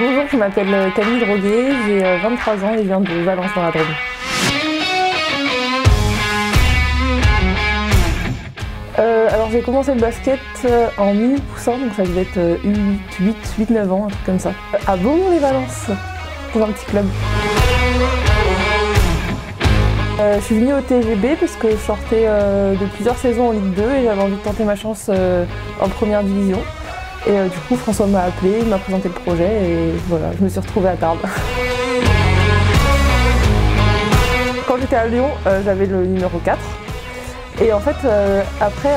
Bonjour, je m'appelle Camille Droguet, j'ai 23 ans et je viens de Valence dans la Drôme. Alors j'ai commencé le basket en mini poussin, donc ça devait être 8-9 ans, un truc comme ça. À Beaumont-les-Valences, dans un petit club. Je suis venue au TGB parce que je sortais de plusieurs saisons en Ligue 2 et j'avais envie de tenter ma chance en première division. Et du coup François m'a appelé, il m'a présenté le projet et voilà, je me suis retrouvée à Tarbes. Quand j'étais à Lyon, j'avais le numéro 4. Et en fait, après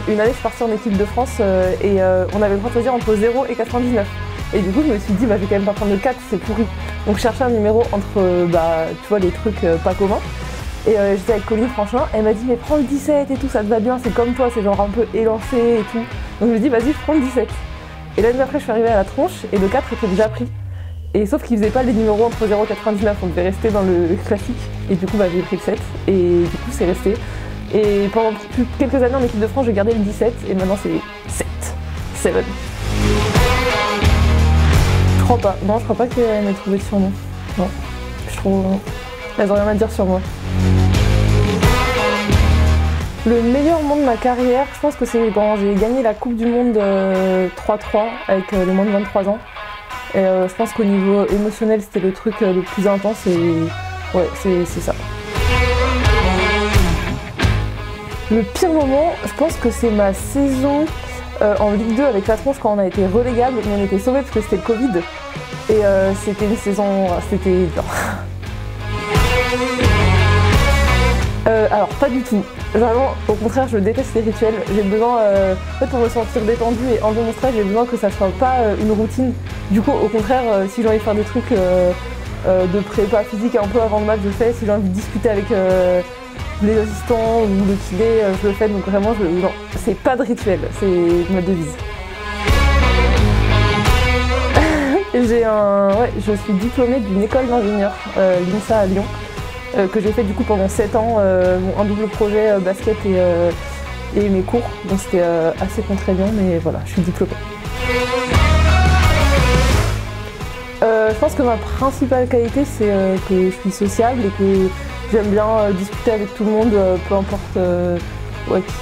une année, je suis partie en équipe de France et on avait le droit de choisir entre 0 et 99. Et du coup, je me suis dit, je vais quand même pas prendre le 4, c'est pourri. Donc je cherchais un numéro entre, tu vois, les trucs pas communs. Et j'étais avec Colline Franchelin, elle m'a dit, mais prends le 17 et tout, ça te va bien, c'est comme toi, c'est genre un peu élancé et tout. Donc je me dis, vas-y, je prends le 17. Et l'année d'après, je suis arrivée à la tronche et le 4 était déjà pris. Et sauf qu'ils faisaient pas les numéros entre 0 et 99, on devait rester dans le classique. Et du coup, j'ai pris le 7 et du coup, c'est resté. Et pendant quelques années en équipe de France, j'ai gardé le 17 et maintenant c'est 7. Je crois pas. Non, je crois pas qu'elle m'ait trouvé de surnom. Non. Je trouve. Elles ont rien à dire sur moi. Le meilleur moment de ma carrière, je pense que c'est quand j'ai gagné la Coupe du Monde 3-3 avec les moins de 23 ans. Et je pense qu'au niveau émotionnel, c'était le truc le plus intense et ouais, c'est ça. Le pire moment, je pense que c'est ma saison en Ligue 2 avec la tronche quand on a été relégable, mais on était sauvés parce que c'était le Covid. Et c'était une saison, c'était dur. Alors pas du tout. Vraiment, au contraire, je déteste les rituels. J'ai besoin, en fait, pour me sentir détendue et enlever mon stress, j'ai besoin que ça soit pas une routine. Du coup, au contraire, si j'ai envie de faire des trucs de prépa physique un peu avant le match, je le fais. Si j'ai envie de discuter avec les assistants ou le kiné, je le fais. Donc vraiment, non, c'est pas de rituel, c'est ma devise. Je suis diplômée d'une école d'ingénieur, l'INSA à Lyon. Que j'ai fait du coup pendant 7 ans, un double projet basket et mes cours, donc c'était assez contraignant, mais voilà, je suis diplômée. Je pense que ma principale qualité c'est que je suis sociable et que j'aime bien discuter avec tout le monde, peu importe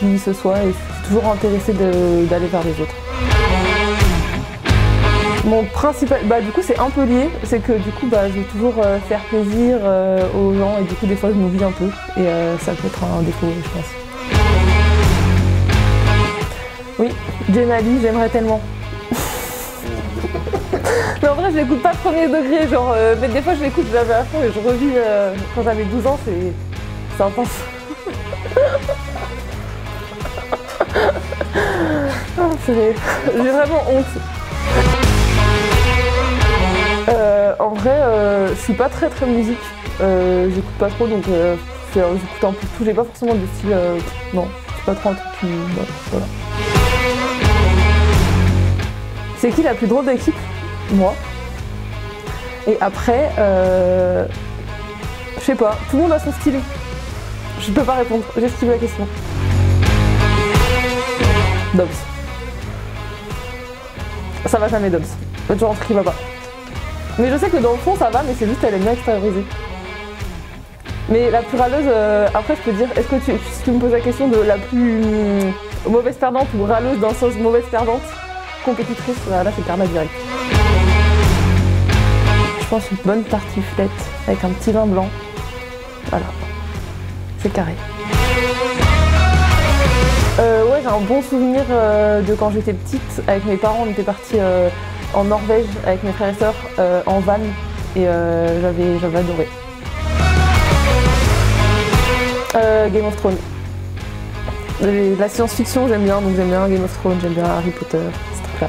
qui ce soit, et je suis toujours intéressée d'aller vers les autres. Mon principal, du coup c'est un peu lié, c'est que du coup je veux toujours faire plaisir aux gens et du coup des fois je m'oublie un peu et ça peut être un défaut je pense. Oui, Jen Ali, j'aimerais tellement. Mais en vrai je l'écoute pas premier degré, genre, mais des fois je l'écoute, je l'avais à fond et je revis quand j'avais 12 ans, c'est intense. Oh, j'ai vraiment honte. En vrai, je suis pas très musique, j'écoute pas trop donc j'écoute un peu tout, j'ai pas forcément de style, non, c'est pas trop un truc qui... voilà. C'est qui la plus drôle d'équipe? Moi. Et après, je sais pas, tout le monde a son style. Je peux pas répondre, j'esquive la question. Dobbs. Ça va jamais Dobbs, genre un truc qui va pas. Mais je sais que dans le fond ça va, mais c'est juste elle aime bien extérioriser. Mais la plus râleuse, après je peux dire, est-ce que si tu me poses la question de la plus mauvaise perdante ou râleuse dans le sens mauvaise perdante, compétitrice, là c'est Carla direct. Je pense une bonne tartiflette avec un petit vin blanc. Voilà, c'est carré. Ouais, j'ai un bon souvenir de quand j'étais petite, avec mes parents, on était partis en Norvège avec mes frères et sœurs en van et j'avais adoré. Game of Thrones. La science-fiction j'aime bien, donc j'aime bien Game of Thrones, j'aime bien Harry Potter, ce truc-là.